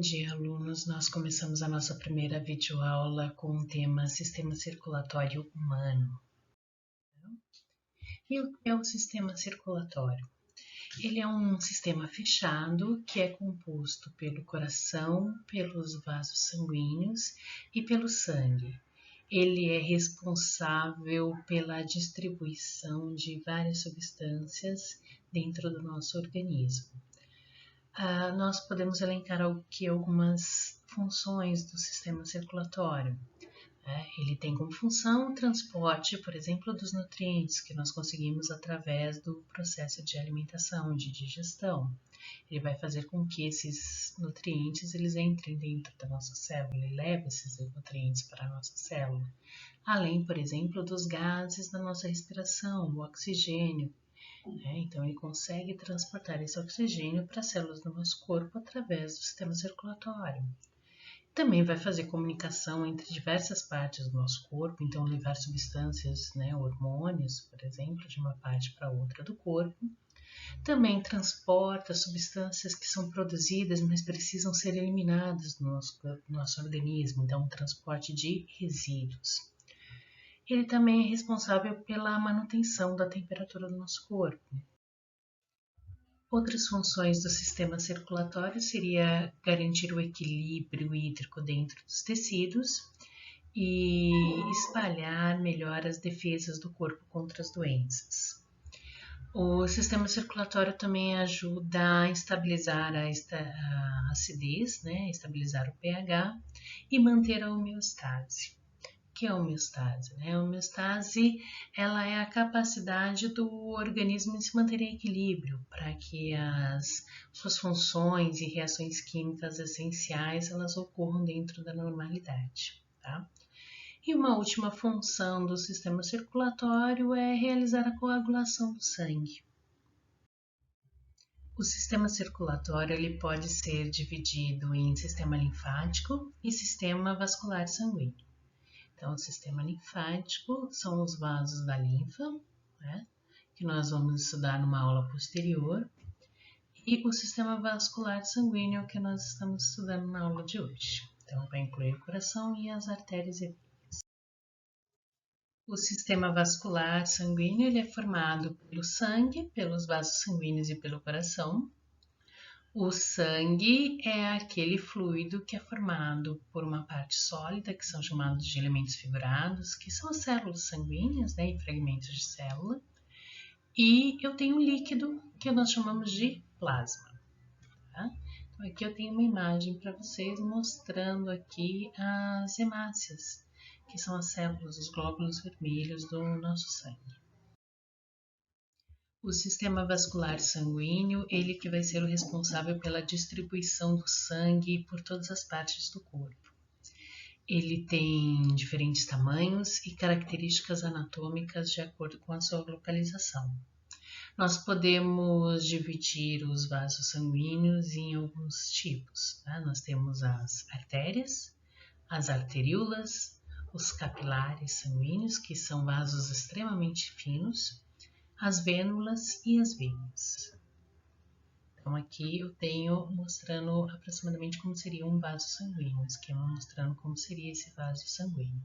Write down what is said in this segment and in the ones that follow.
dia, alunos. Nós começamos a nossa primeira videoaula com o tema Sistema Circulatório Humano. E o que é o sistema circulatório? Ele é um sistema fechado que é composto pelo coração, pelos vasos sanguíneos e pelo sangue. Ele é responsável pela distribuição de várias substâncias dentro do nosso organismo. Nós podemos elencar aqui algumas funções do sistema circulatório. Ele tem como função o transporte, por exemplo, dos nutrientes que nós conseguimos através do processo de alimentação, de digestão. Ele vai fazer com que esses nutrientes eles entrem dentro da nossa célula, ele leva esses nutrientes para a nossa célula. Além, por exemplo, dos gases da nossa respiração, o oxigênio. Então, ele consegue transportar esse oxigênio para as células do nosso corpo através do sistema circulatório. Também vai fazer comunicação entre diversas partes do nosso corpo, então levar substâncias, hormônios, por exemplo, de uma parte para outra do corpo. Também transporta substâncias que são produzidas, mas precisam ser eliminadas do nosso organismo, então transporte de resíduos. Ele também é responsável pela manutenção da temperatura do nosso corpo. Outras funções do sistema circulatório seria garantir o equilíbrio hídrico dentro dos tecidos e espalhar melhor as defesas do corpo contra as doenças. O sistema circulatório também ajuda a estabilizar a acidez, estabilizar o pH e manter a homeostase. O que é a homeostase? A homeostase ela é a capacidade do organismo de se manter em equilíbrio para que as suas funções e reações químicas essenciais elas ocorram dentro da normalidade. Tá? E uma última função do sistema circulatório é realizar a coagulação do sangue. O sistema circulatório ele pode ser dividido em sistema linfático e sistema vascular sanguíneo. Então, o sistema linfático são os vasos da linfa, que nós vamos estudar numa aula posterior, e o sistema vascular sanguíneo, que nós estamos estudando na aula de hoje. Então, vai incluir o coração e as artérias e veias. O sistema vascular sanguíneo ele é formado pelo sangue, pelos vasos sanguíneos e pelo coração. O sangue é aquele fluido que é formado por uma parte sólida, que são chamados de elementos figurados, que são as células sanguíneas, e fragmentos de célula. E eu tenho um líquido que nós chamamos de plasma. Tá? Então, aqui eu tenho uma imagem para vocês mostrando aqui as hemácias, que são as células, os glóbulos vermelhos do nosso sangue. O sistema vascular sanguíneo, ele que vai ser o responsável pela distribuição do sangue por todas as partes do corpo. Ele tem diferentes tamanhos e características anatômicas de acordo com a sua localização. Nós podemos dividir os vasos sanguíneos em alguns tipos. Nós temos as artérias, as arteríolas, os capilares sanguíneos, que são vasos extremamente finos, as vênulas e as veias. Então, aqui eu tenho mostrando aproximadamente como seria um vaso sanguíneo, um esquema mostrando como seria esse vaso sanguíneo.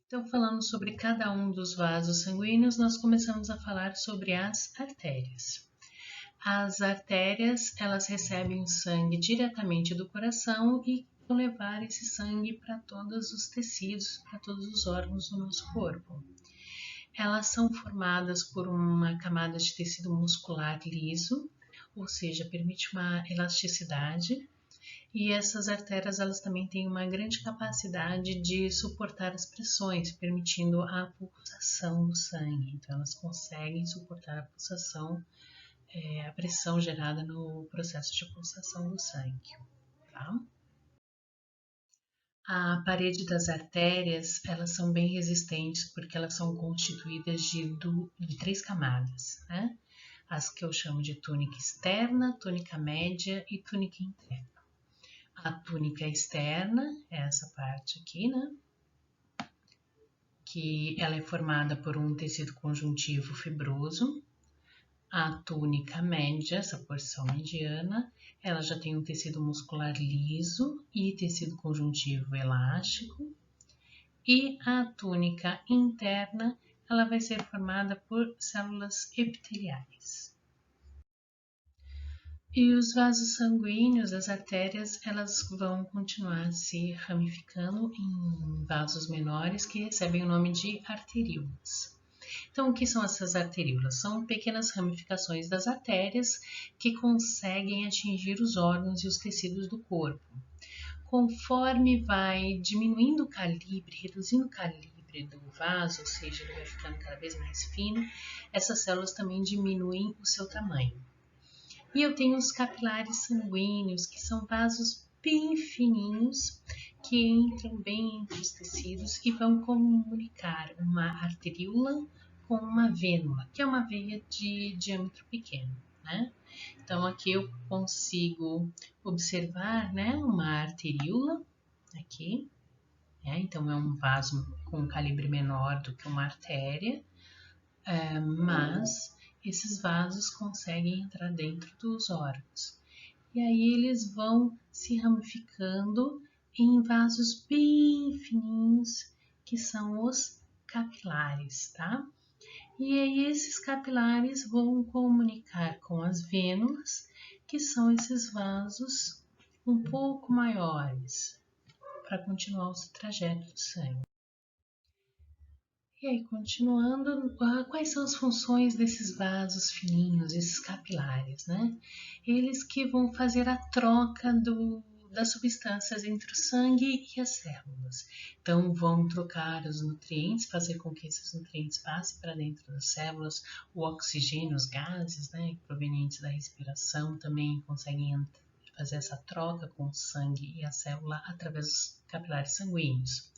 Então, falando sobre cada um dos vasos sanguíneos, nós começamos a falar sobre as artérias. As artérias, elas recebem o sangue diretamente do coração e vão levar esse sangue para todos os tecidos, para todos os órgãos do nosso corpo. Elas são formadas por uma camada de tecido muscular liso, ou seja, permite uma elasticidade, e essas artérias elas também têm uma grande capacidade de suportar as pressões, permitindo a pulsação do sangue. Então, elas conseguem suportar a pulsação, a pressão gerada no processo de pulsação do sangue. Tá? A parede das artérias, elas são bem resistentes porque elas são constituídas de 3 camadas, As que eu chamo de túnica externa, túnica média e túnica interna. A túnica externa é essa parte aqui, Que ela é formada por um tecido conjuntivo fibroso. A túnica média, essa porção mediana, ela já tem um tecido muscular liso e tecido conjuntivo elástico. E a túnica interna, ela vai ser formada por células epiteliais. E os vasos sanguíneos, as artérias, elas vão continuar se ramificando em vasos menores que recebem o nome de arteríolas. Então, o que são essas arteríolas? São pequenas ramificações das artérias que conseguem atingir os órgãos e os tecidos do corpo. Conforme vai diminuindo o calibre, reduzindo o calibre do vaso, ou seja, ele vai ficando cada vez mais fino, essas células também diminuem o seu tamanho. E eu tenho os capilares sanguíneos, que são vasos bem fininhos, que entram bem entre os tecidos e vão comunicar uma arteríola com uma vênula, que é uma veia de diâmetro pequeno, né? Então, aqui eu consigo observar, né, uma arteríola, aqui, né? Então, é um vaso com um calibre menor do que uma artéria, mas esses vasos conseguem entrar dentro dos órgãos. E aí eles vão se ramificando em vasos bem fininhos, que são os capilares, tá? E aí esses capilares vão comunicar com as vênulas, que são esses vasos um pouco maiores, para continuar o trajeto do sangue. E aí, continuando, quais são as funções desses vasos fininhos, esses capilares, né? Eles que vão fazer a troca das substâncias entre o sangue e as células. Então, vão trocar os nutrientes, fazer com que esses nutrientes passem para dentro das células, o oxigênio, os gases, né, provenientes da respiração, também conseguem fazer essa troca com o sangue e a célula através dos capilares sanguíneos.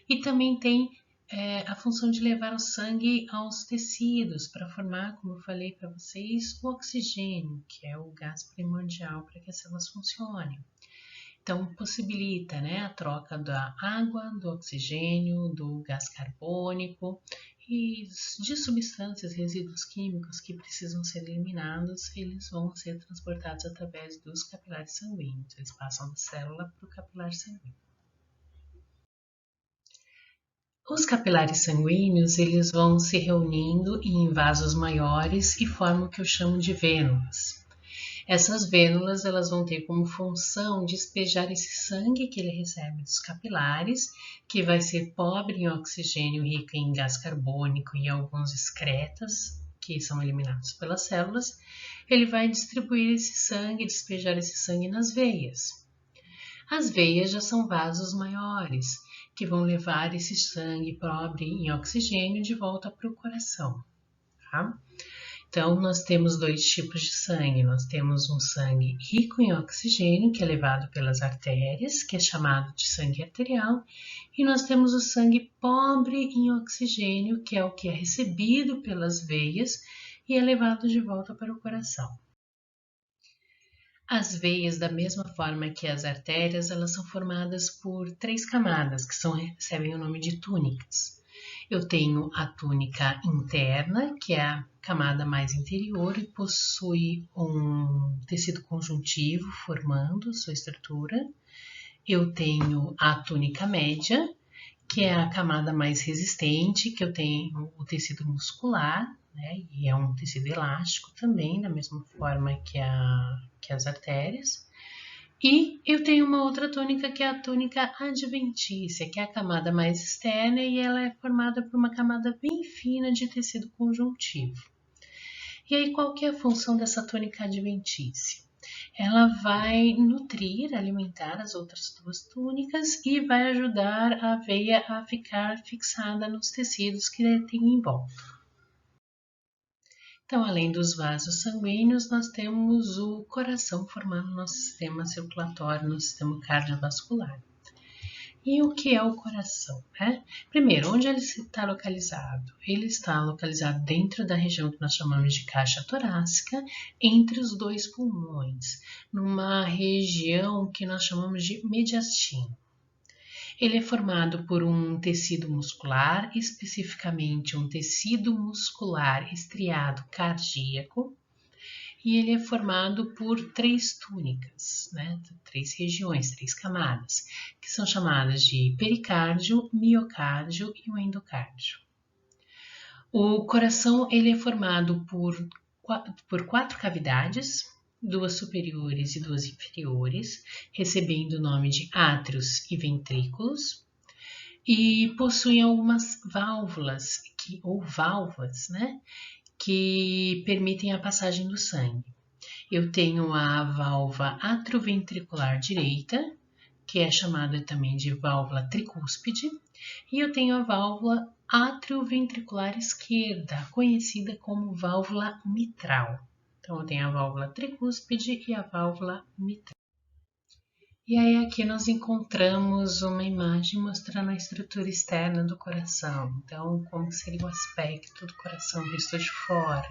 E também tem a função de levar o sangue aos tecidos para formar, como eu falei para vocês, o oxigênio, que é o gás primordial para que as células funcionem. Então, possibilita, né, a troca da água, do oxigênio, do gás carbônico e de substâncias, resíduos químicos que precisam ser eliminados, eles vão ser transportados através dos capilares sanguíneos. Eles passam da célula para o capilar sanguíneo. Os capilares sanguíneos, eles vão se reunindo em vasos maiores e formam o que eu chamo de vênulas. Essas vênulas, elas vão ter como função despejar esse sangue que ele recebe dos capilares, que vai ser pobre em oxigênio, rico em gás carbônico e alguns excretas, que são eliminados pelas células. Ele vai distribuir esse sangue, despejar esse sangue nas veias. As veias já são vasos maiores, que vão levar esse sangue pobre em oxigênio de volta para o coração, tá? Então, nós temos dois tipos de sangue. Nós temos um sangue rico em oxigênio, que é levado pelas artérias, que é chamado de sangue arterial, e nós temos o sangue pobre em oxigênio, que é o que é recebido pelas veias e é levado de volta para o coração. As veias, da mesma forma que as artérias, elas são formadas por 3 camadas, que recebem o nome de túnicas. Eu tenho a túnica interna, que é a camada mais interior e possui um tecido conjuntivo formando sua estrutura. Eu tenho a túnica média, que é a camada mais resistente, que eu tenho o tecido muscular, né, e é um tecido elástico também, da mesma forma que as artérias. E eu tenho uma outra túnica, que é a túnica adventícia, que é a camada mais externa e ela é formada por uma camada bem fina de tecido conjuntivo. E aí, qual que é a função dessa túnica adventícia? Ela vai nutrir, alimentar as outras duas túnicas e vai ajudar a veia a ficar fixada nos tecidos que tem em volta. Então, além dos vasos sanguíneos, nós temos o coração formando nosso sistema circulatório, nosso sistema cardiovascular. E o que é o coração, né? Primeiro, onde ele está localizado? Ele está localizado dentro da região que nós chamamos de caixa torácica, entre os dois pulmões, numa região que nós chamamos de mediastino. Ele é formado por um tecido muscular, especificamente um tecido muscular estriado cardíaco, e ele é formado por 3 túnicas, né? 3 regiões, 3 camadas, que são chamadas de pericárdio, miocárdio e o endocárdio. O coração ele é formado por 4 cavidades, 2 superiores e 2 inferiores, recebendo o nome de átrios e ventrículos, e possui algumas válvulas, válvulas, né, que permitem a passagem do sangue. Eu tenho a válvula atrioventricular direita, que é chamada também de válvula tricúspide, e eu tenho a válvula atrioventricular esquerda, conhecida como válvula mitral. Então, eu tenho a válvula tricúspide e a válvula mitral. E aí aqui nós encontramos uma imagem mostrando a estrutura externa do coração. Então, como seria o aspecto do coração visto de fora.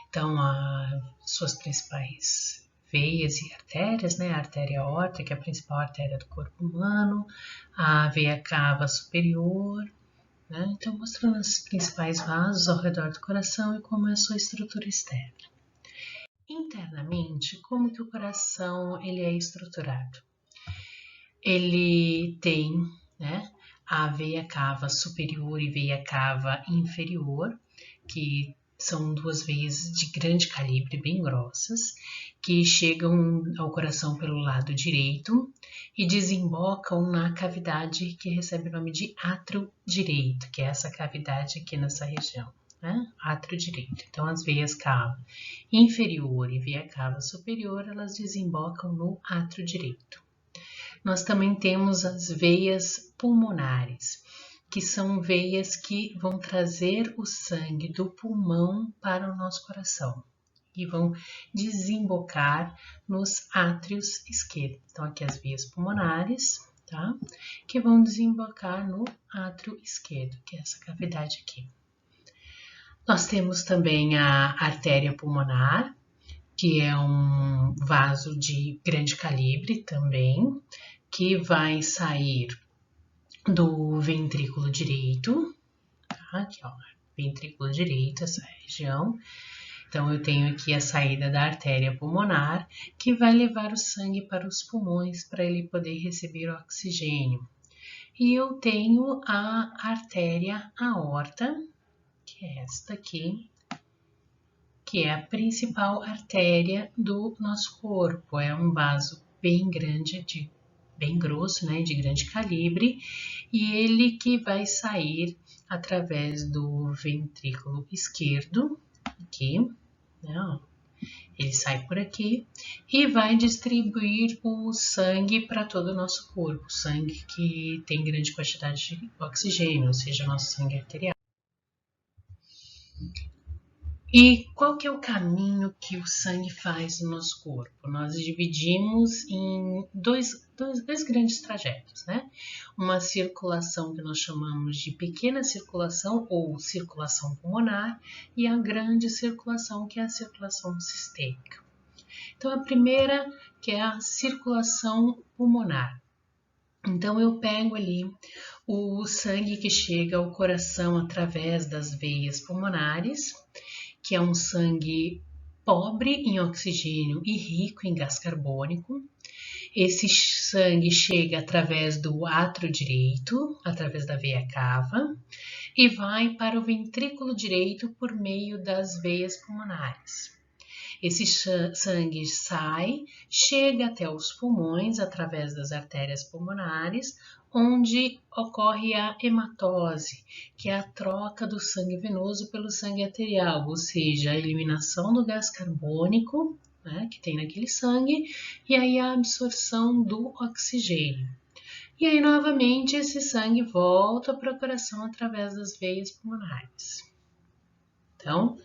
Então, as suas principais veias e artérias, né? A artéria aorta, que é a principal artéria do corpo humano, a veia cava superior, né? Então, mostrando os principais vasos ao redor do coração e como é a sua estrutura externa. Internamente, como que o coração ele é estruturado? Ele tem, né, a veia cava superior e veia cava inferior, que são 2 veias de grande calibre, bem grossas, que chegam ao coração pelo lado direito e desembocam na cavidade que recebe o nome de átrio direito, que é essa cavidade aqui nessa região, né? Átrio direito. Então, as veias cava inferior e veia cava superior, elas desembocam no átrio direito. Nós também temos as veias pulmonares, que são veias que vão trazer o sangue do pulmão para o nosso coração e vão desembocar nos átrios esquerdos. Então, aqui as veias pulmonares, tá? Que vão desembocar no átrio esquerdo, que é essa cavidade aqui. Nós temos também a artéria pulmonar, que é um vaso de grande calibre também, que vai sair do ventrículo direito, tá? Aqui, ó, ventrículo direito, essa região. Então, eu tenho aqui a saída da artéria pulmonar, que vai levar o sangue para os pulmões para ele poder receber oxigênio. E eu tenho a artéria aorta, que é esta aqui, que é a principal artéria do nosso corpo. É um vaso bem grande, bem grosso, né, de grande calibre, e ele que vai sair através do ventrículo esquerdo, aqui, né, ó. Ele sai por aqui e vai distribuir o sangue para todo o nosso corpo, sangue que tem grande quantidade de oxigênio, ou seja, nosso sangue arterial. E qual que é o caminho que o sangue faz no nosso corpo? Nós dividimos em dois grandes trajetos, né? Uma circulação que nós chamamos de pequena circulação ou circulação pulmonar e a grande circulação, que é a circulação sistêmica. Então, a primeira, que é a circulação pulmonar. Então, eu pego ali o sangue que chega ao coração através das veias pulmonares, que é um sangue pobre em oxigênio e rico em gás carbônico. Esse sangue chega através do átrio direito, através da veia cava, e vai para o ventrículo direito por meio das veias pulmonares. Esse sangue sai, chega até os pulmões através das artérias pulmonares, onde ocorre a hematose, que é a troca do sangue venoso pelo sangue arterial, ou seja, a eliminação do gás carbônico, né, que tem naquele sangue, e aí a absorção do oxigênio. E aí, novamente, esse sangue volta para o coração através das veias pulmonares. Então,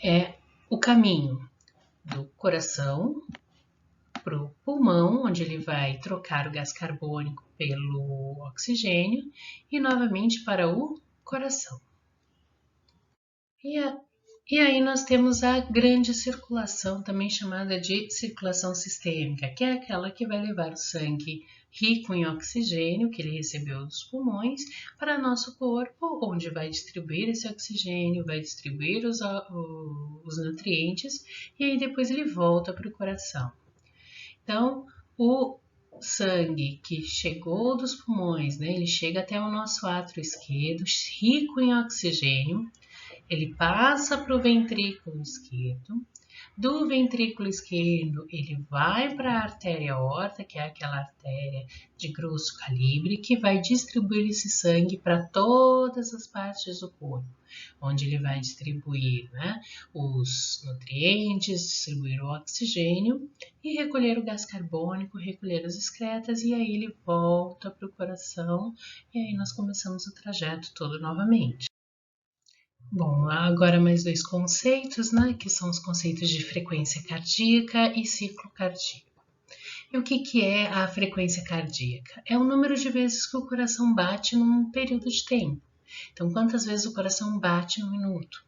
é o caminho do coração para o pulmão, onde ele vai trocar o gás carbônico pelo oxigênio, e novamente para o coração. E aí nós temos a grande circulação, também chamada de circulação sistêmica, que é aquela que vai levar o sangue rico em oxigênio, que ele recebeu dos pulmões, para nosso corpo, onde vai distribuir esse oxigênio, vai distribuir os nutrientes, e aí depois ele volta para o coração. Então, o sangue que chegou dos pulmões, né, ele chega até o nosso átrio esquerdo, rico em oxigênio, ele passa para o ventrículo esquerdo. Do ventrículo esquerdo, ele vai para a artéria aorta, que é aquela artéria de grosso calibre, que vai distribuir esse sangue para todas as partes do corpo, onde ele vai distribuir, né, os nutrientes, distribuir o oxigênio e recolher o gás carbônico, recolher as excretas, e aí ele volta para o coração, e aí nós começamos o trajeto todo novamente. Bom, agora mais dois conceitos, né, que são os conceitos de frequência cardíaca e ciclo cardíaco. E o que é a frequência cardíaca? É o número de vezes que o coração bate num período de tempo. Então, quantas vezes o coração bate no minuto?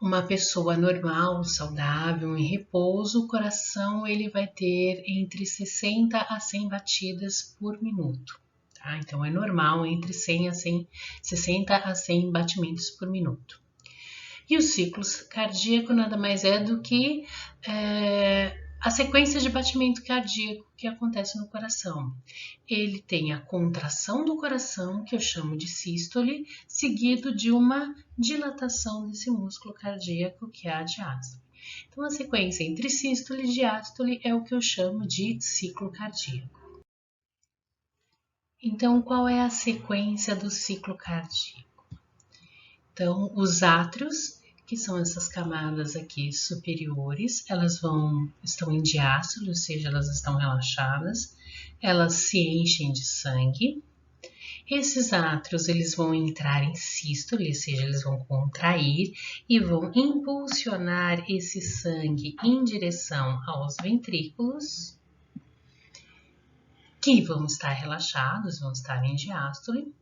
Uma pessoa normal, saudável, em repouso, o coração ele vai ter entre 60 a 100 batidas por minuto. Tá? Então, é normal entre 60 a 100 batimentos por minuto. E o ciclo cardíaco nada mais é do que a sequência de batimento cardíaco que acontece no coração. Ele tem a contração do coração, que eu chamo de sístole, seguido de uma dilatação desse músculo cardíaco, que é a diástole. Então, a sequência entre sístole e diástole é o que eu chamo de ciclo cardíaco. Então, qual é a sequência do ciclo cardíaco? Então, os átrios, que são essas camadas aqui superiores, elas estão em diástole, ou seja, elas estão relaxadas, elas se enchem de sangue. Esses átrios, eles vão entrar em sístole, ou seja, eles vão contrair e vão impulsionar esse sangue em direção aos ventrículos, que vão estar relaxados, vão estar em diástole.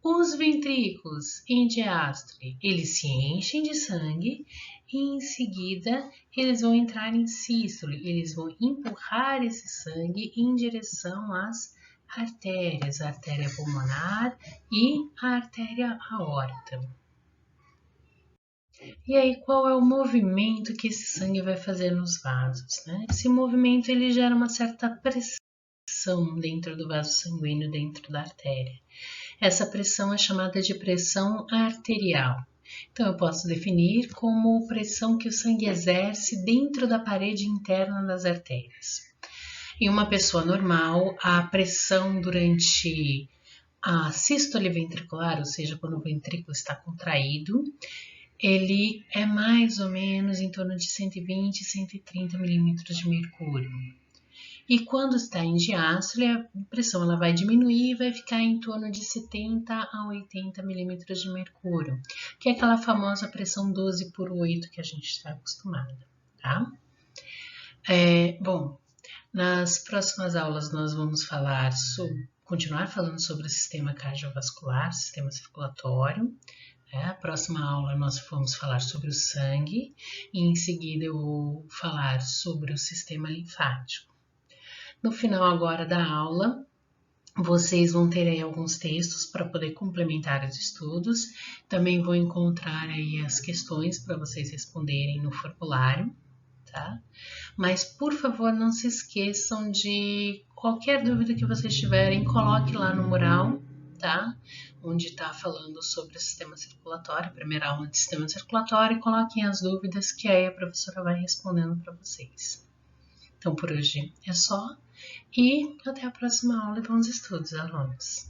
Os ventrículos em diástole, eles se enchem de sangue e em seguida eles vão entrar em sístole, eles vão empurrar esse sangue em direção às artérias, a artéria pulmonar e a artéria aorta. E aí, qual é o movimento que esse sangue vai fazer nos vasos, né? Esse movimento ele gera uma certa pressão dentro do vaso sanguíneo, dentro da artéria. Essa pressão é chamada de pressão arterial. Então, eu posso definir como pressão que o sangue exerce dentro da parede interna das artérias. Em uma pessoa normal, a pressão durante a sístole ventricular, ou seja, quando o ventrículo está contraído, ele é mais ou menos em torno de 120 e 130 milímetros de mercúrio. E quando está em diástole, a pressão ela vai diminuir e vai ficar em torno de 70 a 80 milímetros de mercúrio, que é aquela famosa pressão 12/8 que a gente está acostumado, tá? Bom, nas próximas aulas nós vamos continuar falando sobre o sistema cardiovascular, sistema circulatório. A próxima aula nós vamos falar sobre o sangue e em seguida eu vou falar sobre o sistema linfático. No final agora da aula, vocês vão ter aí alguns textos para poder complementar os estudos. Também vou encontrar aí as questões para vocês responderem no formulário, tá? Mas, por favor, não se esqueçam de qualquer dúvida que vocês tiverem, coloque lá no mural, tá? Onde está falando sobre o sistema circulatório, a primeira aula de sistema circulatório, e coloquem as dúvidas que aí a professora vai respondendo para vocês. Então, por hoje é só. E até a próxima aula e bons estudos, alunos!